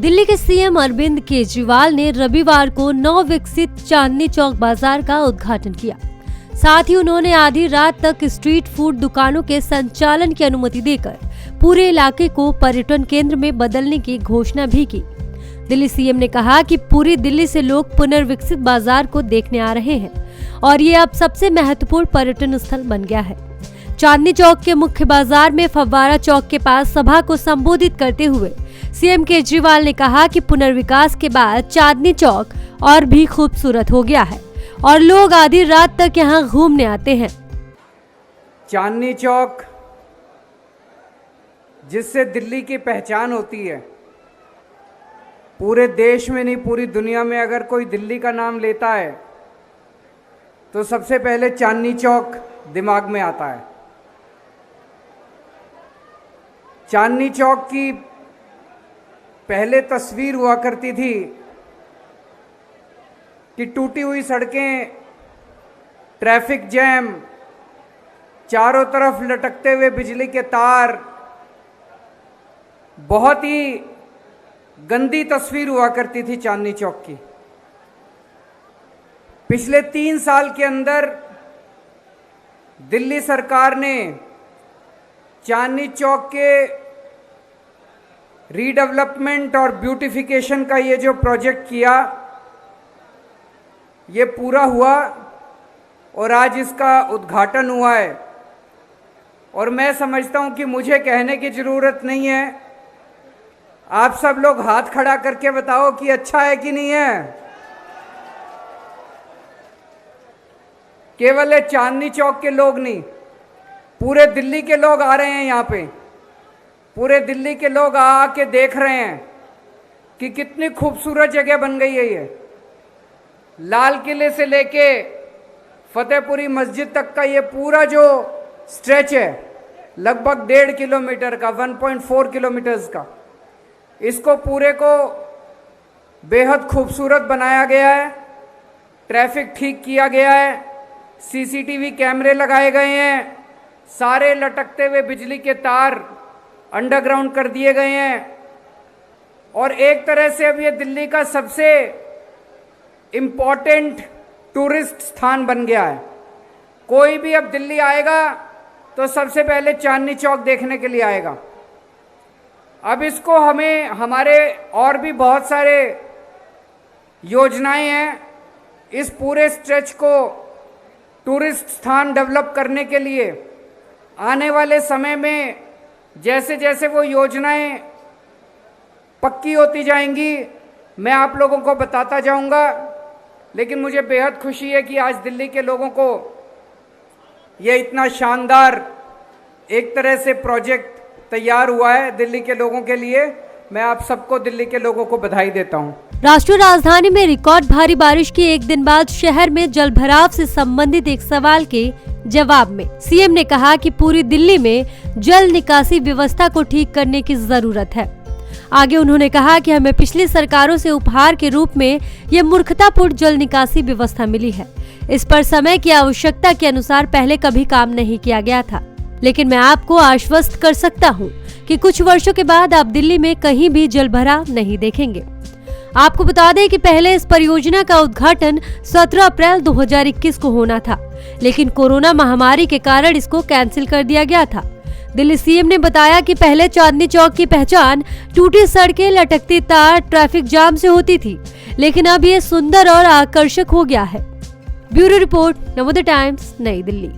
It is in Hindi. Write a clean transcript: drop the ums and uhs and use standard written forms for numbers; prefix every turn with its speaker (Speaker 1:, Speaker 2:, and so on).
Speaker 1: दिल्ली के सीएम अरविंद केजरीवाल ने रविवार को नवविकसित चांदनी चौक बाजार का उद्घाटन किया। साथ ही उन्होंने आधी रात तक स्ट्रीट फूड दुकानों के संचालन की अनुमति देकर पूरे इलाके को पर्यटन केंद्र में बदलने की घोषणा भी की। दिल्ली सीएम ने कहा कि पूरी दिल्ली से लोग पुनर्विकसित बाजार को देखने आ रहे हैं और ये अब सबसे महत्वपूर्ण पर्यटन स्थल बन गया है। चांदनी चौक के मुख्य बाजार में फव्वारा चौक के पास सभा को संबोधित करते हुए सीएम केजरीवाल ने कहा कि पुनर्विकास के बाद चांदनी चौक और भी खूबसूरत हो गया है और लोग आधी रात तक यहाँ घूमने आते हैं।
Speaker 2: चांदनी चौक जिससे दिल्ली की पहचान होती है, पूरे देश में नहीं पूरी दुनिया में अगर कोई दिल्ली का नाम लेता है तो सबसे पहले चांदनी चौक दिमाग में आता है। चांदनी चौक की पहले तस्वीर हुआ करती थी कि टूटी हुई सड़कें, ट्रैफिक जैम, चारों तरफ लटकते हुए बिजली के तार, बहुत ही गंदी तस्वीर हुआ करती थी चांदनी चौक की। पिछले 3 साल के अंदर दिल्ली सरकार ने चांदनी चौक के रीडेवलपमेंट और ब्यूटिफिकेशन का ये जो प्रोजेक्ट किया, ये पूरा हुआ और आज इसका उद्घाटन हुआ है। और मैं समझता हूं कि मुझे कहने की ज़रूरत नहीं है, आप सब लोग हाथ खड़ा करके बताओ कि अच्छा है कि नहीं है। केवल चांदनी चौक के लोग नहीं, पूरे दिल्ली के लोग आ रहे हैं यहाँ पे। पूरे दिल्ली के लोग आके देख रहे हैं कि कितनी खूबसूरत जगह बन गई है ये। लाल किले से लेके फतेहपुरी मस्जिद तक का ये पूरा जो स्ट्रेच है, लगभग 1.5 किलोमीटर का, 1.4 किलोमीटर्स का, इसको पूरे को बेहद खूबसूरत बनाया गया है। ट्रैफिक ठीक किया गया है, सीसीटीवी कैमरे लगाए गए हैं, सारे लटकते हुए बिजली के तार अंडरग्राउंड कर दिए गए हैं और एक तरह से अब ये दिल्ली का सबसे इम्पोर्टेंट टूरिस्ट स्थान बन गया है। कोई भी अब दिल्ली आएगा तो सबसे पहले चांदनी चौक देखने के लिए आएगा। अब इसको हमें, हमारे और भी बहुत सारे योजनाएं हैं इस पूरे स्ट्रेच को टूरिस्ट स्थान डेवलप करने के लिए। आने वाले समय में जैसे जैसे वो योजनाएं पक्की होती जाएंगी, मैं आप लोगों को बताता जाऊंगा। लेकिन मुझे बेहद खुशी है कि आज दिल्ली के लोगों को ये इतना शानदार एक तरह से प्रोजेक्ट तैयार हुआ है दिल्ली के लोगों के लिए। मैं आप सबको, दिल्ली के लोगों को बधाई देता हूँ।
Speaker 1: राष्ट्रीय राजधानी में रिकॉर्ड भारी बारिश के एक दिन बाद शहर में जलभराव से संबंधित एक सवाल के जवाब में सीएम ने कहा कि पूरी दिल्ली में जल निकासी व्यवस्था को ठीक करने की जरूरत है। आगे उन्होंने कहा कि हमें पिछली सरकारों से उपहार के रूप में ये मूर्खतापूर्ण जल निकासी व्यवस्था मिली है। इस पर समय की आवश्यकता के अनुसार पहले कभी काम नहीं किया गया था, लेकिन मैं आपको आश्वस्त कर सकता हूँ कि कुछ वर्षों के बाद आप दिल्ली में कहीं भी जलभराव नहीं देखेंगे। आपको बता दें कि पहले इस परियोजना का उद्घाटन 17 अप्रैल 2021 को होना था, लेकिन कोरोना महामारी के कारण इसको कैंसिल कर दिया गया था। दिल्ली सीएम ने बताया कि पहले चांदनी चौक की पहचान टूटी सड़कें, लटकते तार, ट्रैफिक जाम से होती थी, लेकिन अब ये सुंदर और आकर्षक हो गया है। ब्यूरो रिपोर्ट, नवोदय टाइम्स, नई दिल्ली।